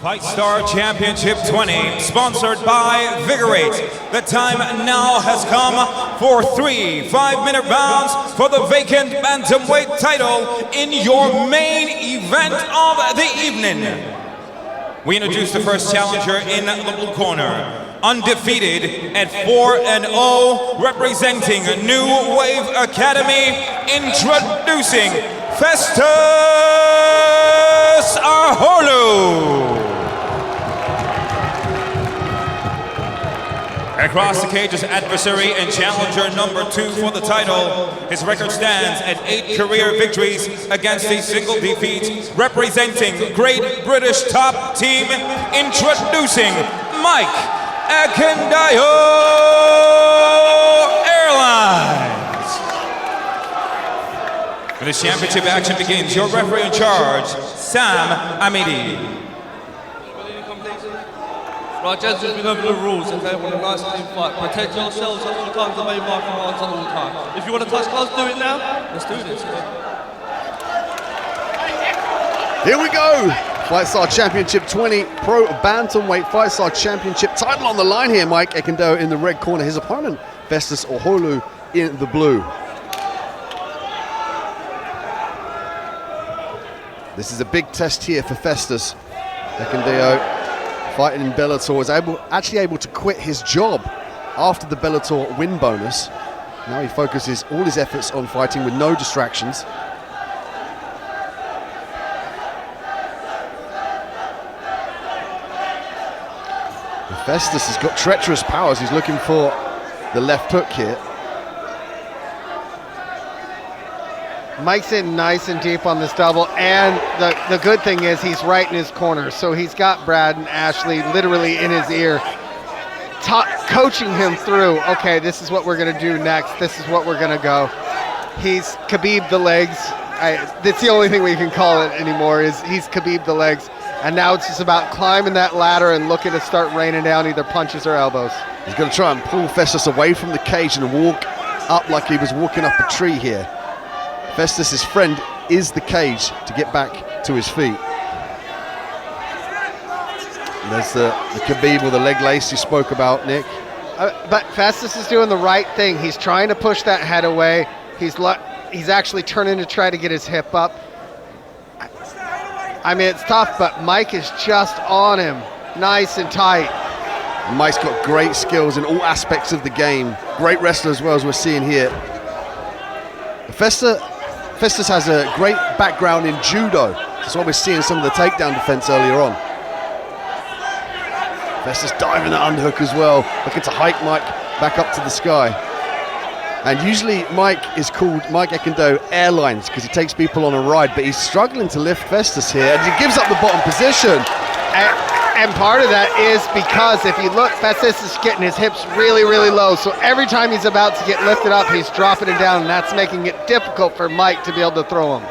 Fight Star Championship 20, sponsored by Vigorate. The time now has come for 3 5-minute rounds for the vacant Bantamweight title in your main event of the evening. We introduce the first challenger in the blue corner. Undefeated at 4-0, representing New Wave Academy, introducing Festus Ahorlu. Across the cage is adversary and challenger number 2 for the title. His record stands at 8 career victories against a single defeat, representing Great British Top Team, introducing Ekundayo Airlines. When this championship action begins, your referee in charge, Sam Amidi. Right, gents, just over the rules, okay? We're a nice clean fight. Protect yourselves at all times, the main marking lines at all times. If you want to touch gloves, do it now. Let's do this. Here we go. Fight Star Championship 20 Pro Bantamweight Fight Star Championship title on the line here. Ekundayo in the red corner. His opponent, Festus Ahorlu, in the blue. This is a big test here for Festus. Ekundayo, fighting in Bellator, was actually able to quit his job after the Bellator win bonus. Now he focuses all his efforts on fighting with no distractions. And Festus has got treacherous powers. He's looking for the left hook here. Mike's in nice and deep on this double, and the good thing is he's right in his corner, so he's got Brad and Ashley literally in his ear, coaching him through, okay, this is what we're going to do next, this is what we're going to go. He's Khabib the legs. That's the only thing we can call it anymore, is he's Khabib the legs, and now it's just about climbing that ladder and looking to start raining down either punches or elbows. He's going to try and pull Festus away from the cage and walk up like he was walking up a tree here. Festus' friend is the cage to get back to his feet. And there's the Khabib or the leg lace you spoke about, Nick. But Festus is doing the right thing. He's trying to push that head away. He's actually turning to try to get his hip up. I mean, it's tough, but Mike is just on him, nice and tight. Mike's got great skills in all aspects of the game. Great wrestler as well, as we're seeing here. Festus has a great background in judo. That's why we're seeing some of the takedown defense earlier on. Festus diving that underhook as well, looking to hike Mike back up to the sky. And usually Mike is called Ekundayo Airlines because he takes people on a ride, but he's struggling to lift Festus here, and he gives up the bottom position. And part of that is because if you look, Festus is getting his hips really, really low. So every time he's about to get lifted up, he's dropping it down, and that's making it difficult for Mike to be able to throw him.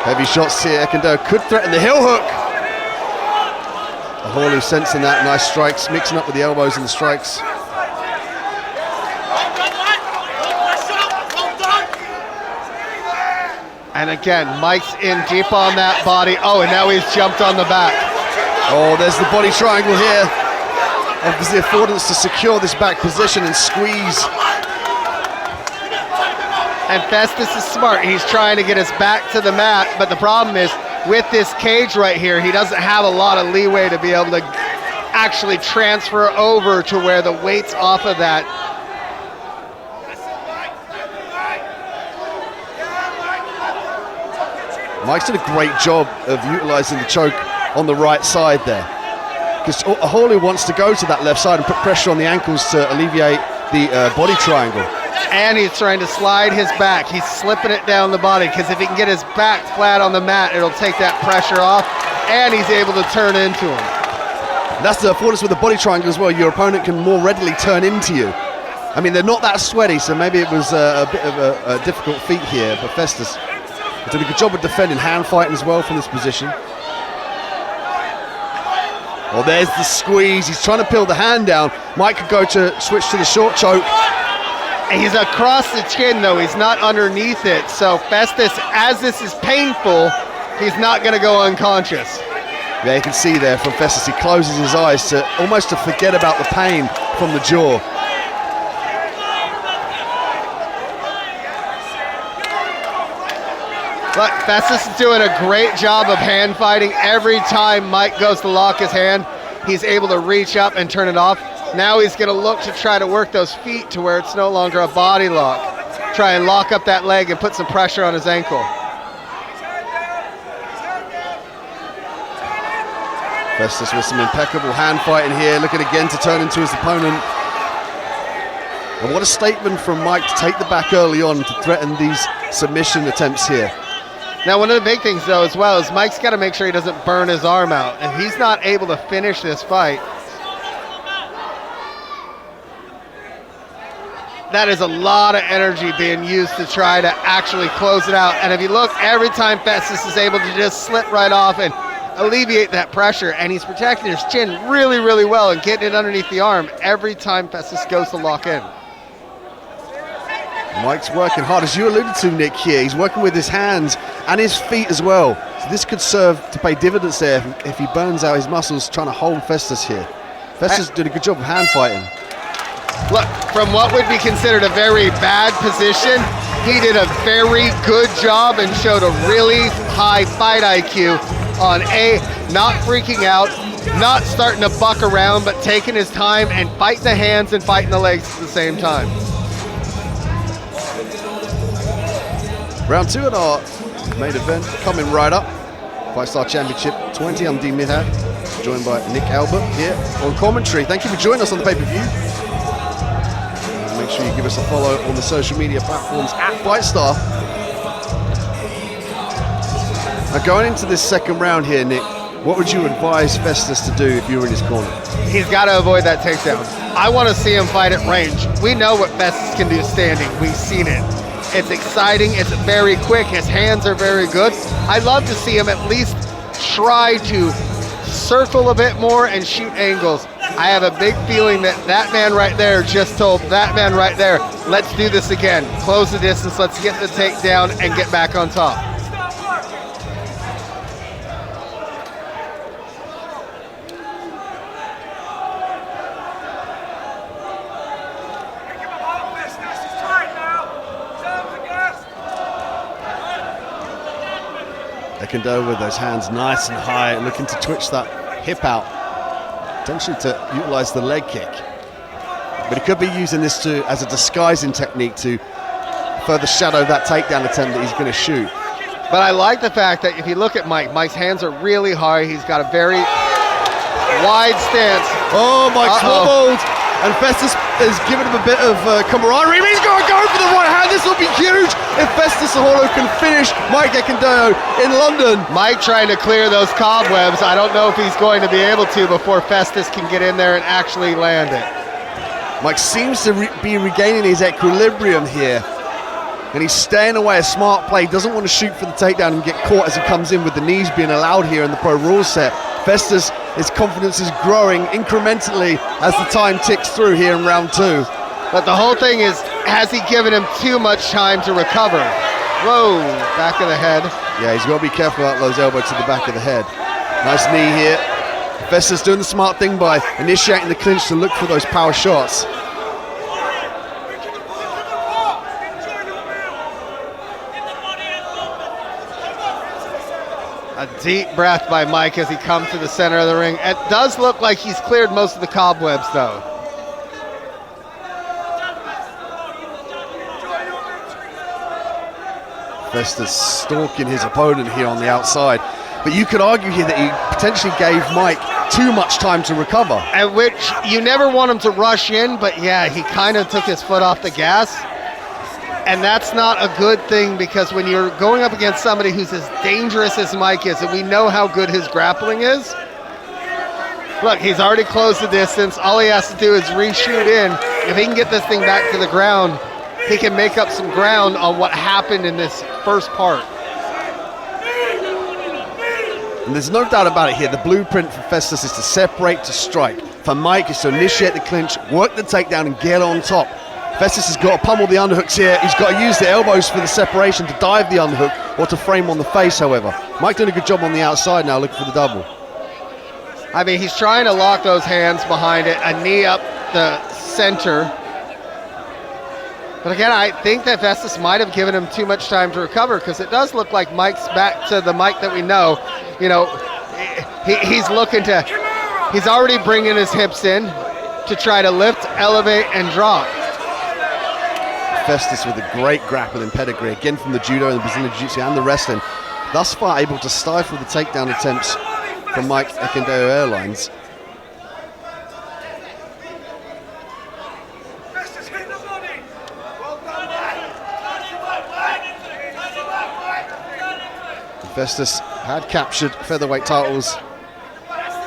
Heavy shots here. Ekundayo could threaten the heel hook. Ahorlu sensing that. Nice strikes, mixing up with the elbows and the strikes. And again, Mike's in deep on that body. Oh, and now he's jumped on the back. Oh, there's the body triangle here. Obviously, affordance to secure this back position and squeeze. And Festus is smart. He's trying to get his back to the mat, but the problem is, with this cage right here, he doesn't have a lot of leeway to be able to actually transfer over to where the weight's off of that. Mike's did a great job of utilizing the choke on the right side there, because Ahorlu wants to go to that left side and put pressure on the ankles to alleviate the body triangle. And he's trying to slide his back. He's slipping it down the body, because if he can get his back flat on the mat, it'll take that pressure off, and he's able to turn into him. That's the affordance with the body triangle as well. Your opponent can more readily turn into you. I mean, they're not that sweaty, so maybe it was a bit of a difficult feat here, but Festus did a good job of defending, hand fighting as well from this position. Oh, there's the squeeze. He's trying to peel the hand down. Mike could go to switch to the short choke. He's across the chin, though. He's not underneath it. So Festus, as this is painful, he's not going to go unconscious. Yeah, you can see there from Festus, he closes his eyes to almost to forget about the pain from the jaw. Look, Festus is doing a great job of hand fighting. Every time Mike goes to lock his hand, he's able to reach up and turn it off. Now he's going to look to try to work those feet to where it's no longer a body lock. Try and lock up that leg and put some pressure on his ankle. Festus with some impeccable hand fighting here, looking again to turn into his opponent. And what a statement from Mike to take the back early on to threaten these submission attempts here. Now, one of the big things, though, as well, is Mike's got to make sure he doesn't burn his arm out. If he's not able to finish this fight, that is a lot of energy being used to try to actually close it out. And if you look, every time Festus is able to just slip right off and alleviate that pressure, and he's protecting his chin really, really well and getting it underneath the arm every time Festus goes to lock in. Mike's working hard, as you alluded to, Nick, here. He's working with his hands and his feet as well. So this could serve to pay dividends there if he burns out his muscles trying to hold Festus here. Festus did a good job of hand fighting. Look, from what would be considered a very bad position, he did a very good job and showed a really high fight IQ on not freaking out, not starting to buck around, but taking his time and fighting the hands and fighting the legs at the same time. Round 2 at our main event, coming right up. Fight Star Championship 20, I'm Dean Midhat, joined by Nick Albert here on commentary. Thank you for joining us on the pay-per-view. Make sure you give us a follow on the social media platforms at FightStar. Now going into this second round here, Nick, what would you advise Festus to do if you were in his corner? He's got to avoid that takedown. I want to see him fight at range. We know what Festus can do standing. We've seen it. It's exciting. It's very quick. His hands are very good. I'd love to see him at least try to circle a bit more and shoot angles. I have a big feeling that that man right there just told that man right there, let's do this again. Close the distance. Let's get the takedown and get back on top. Ekundayo with those hands nice and high, looking to twitch that hip out, potentially to utilize the leg kick. But he could be using this as a disguising technique to further shadow that takedown attempt that he's going to shoot. But I like the fact that if you look at Mike's hands are really high. He's got a very wide stance. Oh, Mike's wobbled, and Festus is giving him a bit of camaraderie. He's going to go for the right hand. This will be huge if Festus Ahorlu can finish Mike Ekundayo in London. Mike trying to clear those cobwebs. I don't know if he's going to be able to before Festus can get in there and actually land it. Mike seems to be regaining his equilibrium here, and he's staying away. A smart play. Doesn't want to shoot for the takedown and get caught as he comes in with the knees being allowed here in the pro rules set. Festus, his confidence is growing incrementally as the time ticks through here in round 2. But the whole thing is, has he given him too much time to recover? Whoa, back of the head. Yeah, he's got to be careful about those elbows to the back of the head. Nice knee here. Festus doing the smart thing by initiating the clinch to look for those power shots. A deep breath by Mike as he comes to the center of the ring. It does look like he's cleared most of the cobwebs, though. Festus stalking his opponent here on the outside. But you could argue here that he potentially gave Mike too much time to recover. At which you never want him to rush in, but yeah, he kind of took his foot off the gas. And that's not a good thing, because when you're going up against somebody who's as dangerous as Mike is, and we know how good his grappling is. Look, he's already closed the distance. All he has to do is reshoot in. If he can get this thing back to the ground, he can make up some ground on what happened in this first part. And there's no doubt about it here. The blueprint for Festus is to separate, to strike. For Mike, is to initiate the clinch, work the takedown, and get on top. Festus has got to pummel the underhooks here. He's got to use the elbows for the separation to dive the underhook or to frame on the face, however. Mike doing a good job on the outside now, looking for the double. I mean, he's trying to lock those hands behind it, a knee up the center. But again, I think that Festus might have given him too much time to recover, because it does look like Mike's back to the Mike that we know. You know, he's looking to, he's already bringing his hips in to try to lift, elevate, and drop. Festus with a great grappling pedigree, again from the judo and the Brazilian jiu-jitsu and the wrestling. Thus far able to stifle the takedown attempts from Mike Ekundayo Airlines. Festus had captured featherweight titles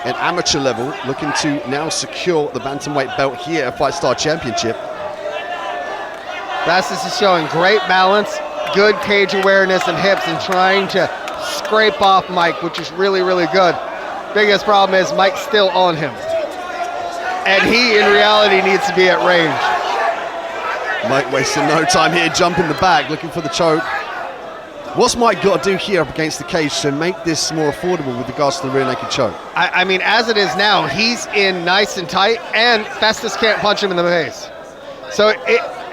at amateur level, looking to now secure the bantamweight belt here at Fight Star Championship. Festus is showing great balance, good cage awareness and hips, and trying to scrape off Mike, which is really, really good. Biggest problem is Mike's still on him, and he in reality needs to be at range. Mike wasting no time here, jumping the bag, looking for the choke. What's Mike got to do here up against the cage to make this more affordable with regards to the rear naked choke? I mean, as it is now, he's in nice and tight, and Festus can't punch him in the face. So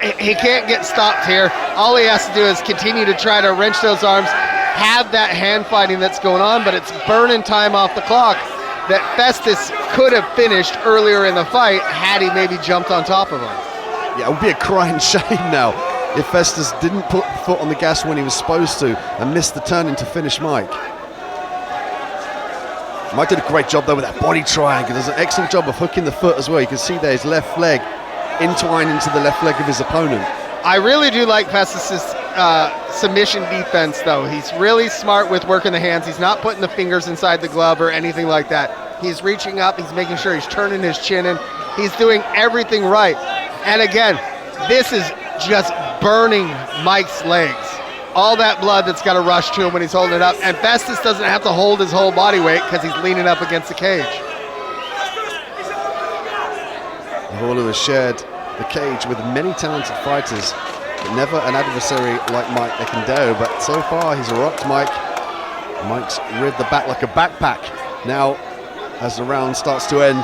he can't get stopped here. All he has to do is continue to try to wrench those arms, have that hand fighting that's going on, but it's burning time off the clock that Festus could have finished earlier in the fight had he maybe jumped on top of him. Yeah, it would be a crying shame now if Festus didn't put the foot on the gas when he was supposed to and missed the turning to finish Mike. Mike did a great job though with that body triangle. Does an excellent job of hooking the foot as well. You can see there his left leg entwined into the left leg of his opponent. I really do like Festus's submission defense though. He's really smart with working the hands. He's not putting the fingers inside the glove or anything like that. He's reaching up, he's making sure he's turning his chin in. He's doing everything right. And again, this is just burning Mike's legs. All that blood that's got to rush to him when he's holding it up. And Festus doesn't have to hold his whole body weight because he's leaning up against the cage. Ahorlu has shared the cage with many talented fighters, but never an adversary like Mike Ekundayo. But so far, he's rocked Mike. Mike's rid the back like a backpack. Now, as the round starts to end,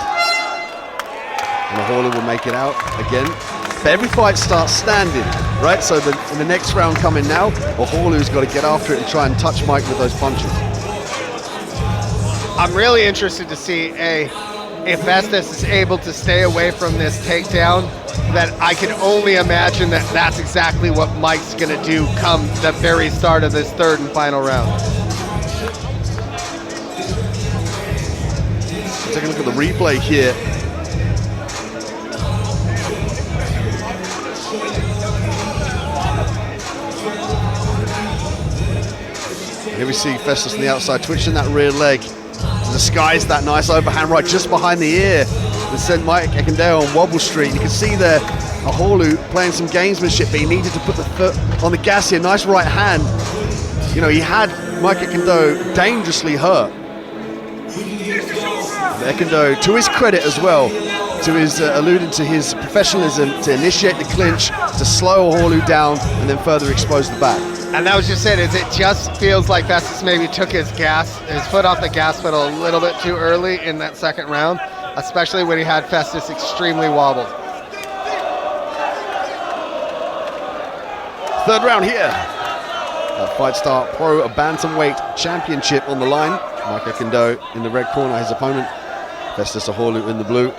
and Ahorlu will make it out again. But every fight starts standing, right? So in the next round coming now, Ahorlu's got to get after it and try and touch Mike with those punches. I'm really interested to see if Festus is able to stay away from this takedown. That I can only imagine that that's exactly what Mike's going to do come the very start of this third and final round. Take a look at the replay here. Here we see Festus on the outside, twitching that rear leg to disguise that nice overhand right just behind the ear that sent Mike Ekundayo on Wobble Street. You can see there Ahorlu playing some gamesmanship, but he needed to put the foot on the gas here. Nice right hand. You know, he had Mike Ekundayo dangerously hurt. Ekundayo, to his credit as well, to his alluding to his professionalism to initiate the clinch, to slow Ahorlu down, and then further expose the back. And that was just it, is it just feels like Festus maybe took his foot off the gas pedal a little bit too early in that second round, especially when he had Festus extremely wobbled. Third round here. Fight Star Pro Bantamweight Championship on the line. Mike Ekundayo in the red corner, his opponent. Festus Ahorlu in the blue.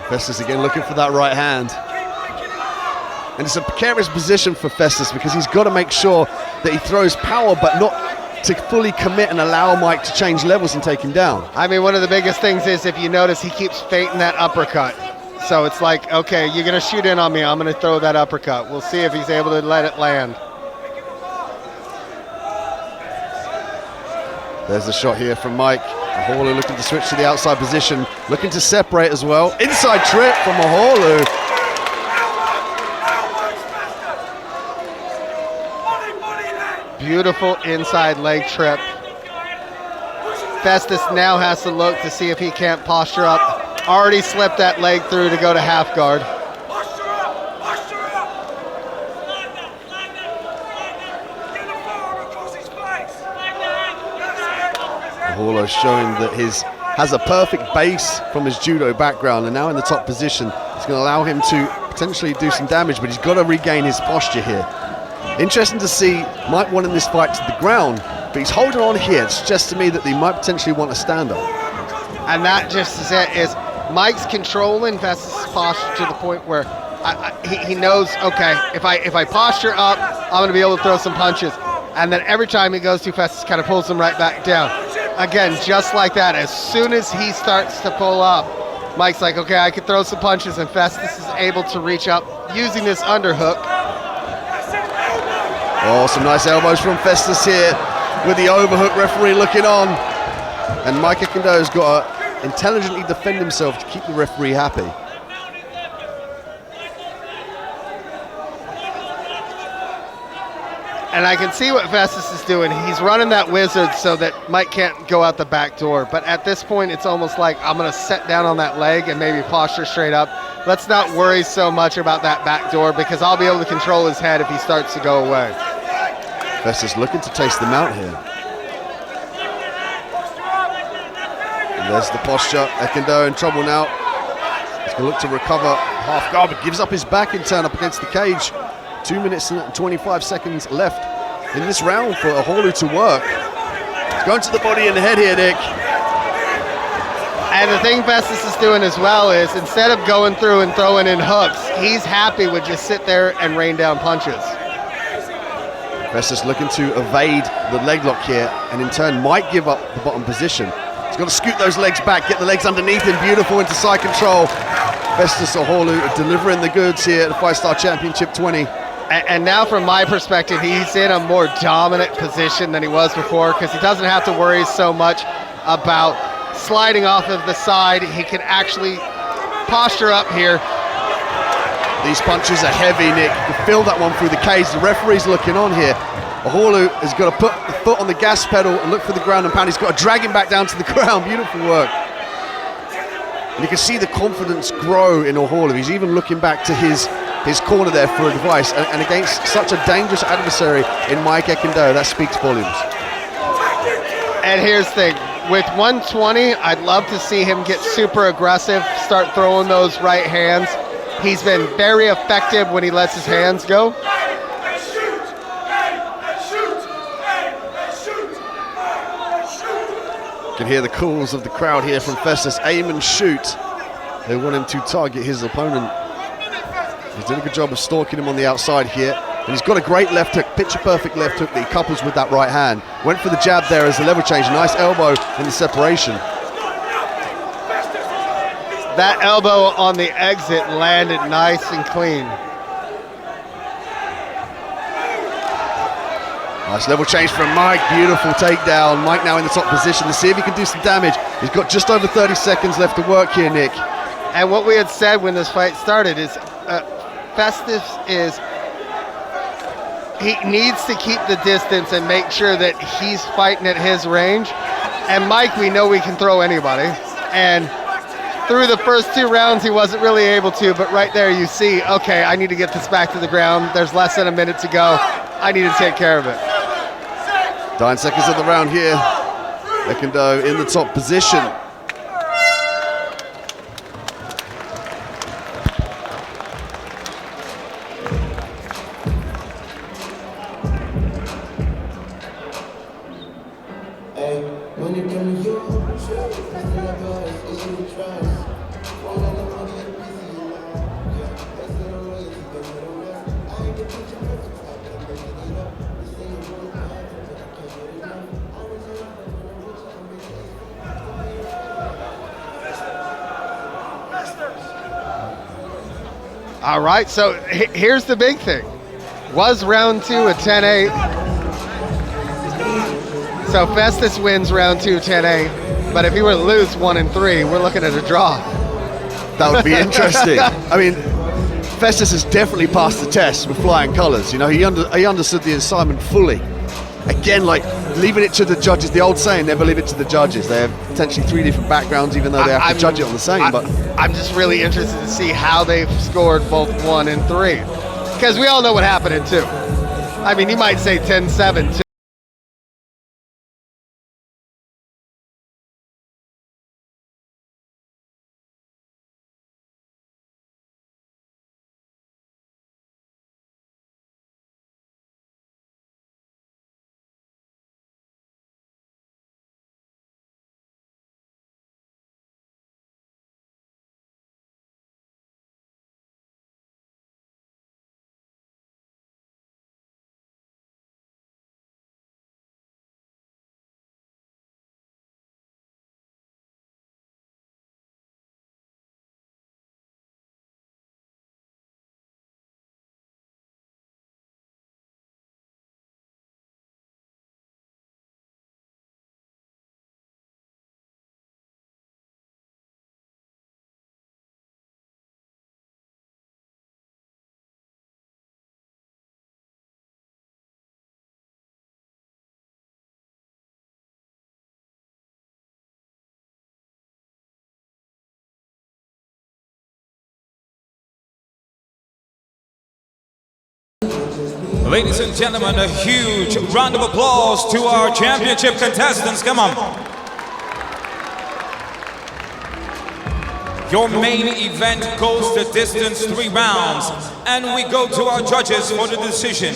Festus again looking for that right hand. And it's a precarious position for Festus because he's got to make sure that he throws power but not to fully commit and allow Mike to change levels and take him down. I mean, one of the biggest things is if you notice he keeps feinting that uppercut. So it's like, okay, you're going to shoot in on me, I'm going to throw that uppercut. We'll see if he's able to let it land. There's the shot here from Mike. Ahorlu looking to switch to the outside position, looking to separate as well. Inside trip from Ahorlu. Beautiful inside leg trip. Festus now has to look to see if he can't posture up. Already slipped that leg through to go to half guard. Ahorlu showing that has a perfect base from his judo background, and now in the top position, it's going to allow him to potentially do some damage, but he's got to regain his posture here. Interesting to see Mike wanting this fight to the ground, but he's holding on here. It suggests to me that he might potentially want a stand-up. And that just is it, is Mike's controlling Festus' posture to the point where he knows, okay, if I posture up, I'm going to be able to throw some punches. And then every time he goes to, Festus kind of pulls him right back down. Again, just like that, as soon as he starts to pull up, Mike's like, okay, I can throw some punches, and Festus is able to reach up using this underhook. Oh, some nice elbows from Festus here with the overhook, referee looking on. And Mike Ekundayo's got to intelligently defend himself to keep the referee happy. And I can see what Festus is doing. He's running that wizard so that Mike can't go out the back door. But at this point, it's almost like I'm going to set down on that leg and maybe posture straight up. Let's not worry so much about that back door because I'll be able to control his head if he starts to go away. Festus looking to taste them out here. And there's the posture. Ekundayo in trouble now. He's going to look to recover half guard, but gives up his back in turn up against the cage. 2 minutes and 25 seconds left in this round for Ahorlu to work. He's going to the body and the head here, Nick. And the thing Festus is doing as well is instead of going through and throwing in hooks, he's happy with just sit there and rain down punches. Festus looking to evade the leg lock here, and in turn might give up the bottom position. He's got to scoot those legs back, get the legs underneath him, beautiful into side control. Festus Ahorlu delivering the goods here at the 5-Star Championship 20. And now from my perspective, he's in a more dominant position than he was before because he doesn't have to worry so much about sliding off of the side. He can actually posture up here. These punches are heavy, Nick. You can feel that one through the cage. The referee's looking on here. Ahorlu has got to put the foot on the gas pedal and look for the ground and pound. He's got to drag him back down to the ground. Beautiful work. And you can see the confidence grow in Ahorlu. He's even looking back to his corner there for advice, and against such a dangerous adversary in Mike Ekundayo, that speaks volumes. And here's the thing, with 120, I'd love to see him get super aggressive, start throwing those right hands. He's been very effective when he lets his hands go. You can hear the calls of the crowd here from Festus. Aim and shoot. They want him to target his opponent. He's doing a good job of stalking him on the outside here. And he's got a great left hook, picture-perfect left hook that he couples with that right hand. Went for the jab there as a level change. Nice elbow in the separation. That elbow on the exit landed nice and clean. Nice level change from Mike. Beautiful takedown. Mike now in the top position to see if he can do some damage. He's got just over 30 seconds left to work here, Nick. And what we had said when this fight started is Festus he needs to keep the distance and make sure that he's fighting at his range. And Mike, we know we can throw anybody. And through the first 2 rounds, he wasn't really able to, but right there you see, okay, I need to get this back to the ground. There's less than a minute to go. I need to take care of it. 9 seconds of the round here. Ekundayo in the top position. All right, so here's the big thing. Was round 2 a 10-8? So Festus wins round 2 10-8, but if he were to lose 1 and 3, we're looking at a draw. That would be interesting. I mean, Festus has definitely passed the test with flying colours. You know, he understood the assignment fully. Again, like leaving it to the judges. The old saying, never leave it to the judges. They have potentially 3 different backgrounds, even though they have to judge it on the same. But I'm just really interested to see how they've scored both 1 and 3, because we all know what happened in 2. I mean, you might say 10-7 too. Ladies and gentlemen, a huge round of applause to our championship contestants. Come on. Your main event goes the distance, 3 rounds, and we go to our judges for the decision.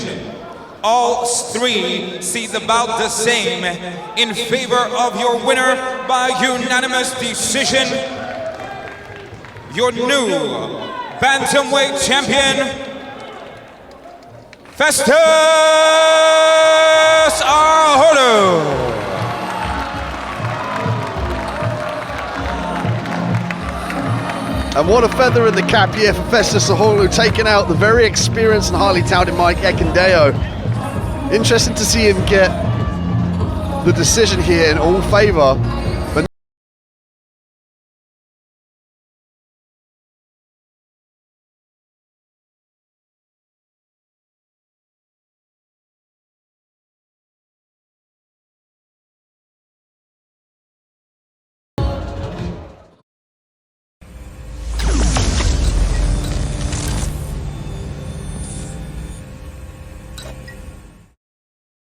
All 3 see the bout the same in favor of your winner by unanimous decision, your new Bantamweight champion, Festus Ahorlu. And what a feather in the cap here for Festus Ahorlu, taking out the very experienced and highly touted Ekundayo. Interesting to see him get the decision here in all favor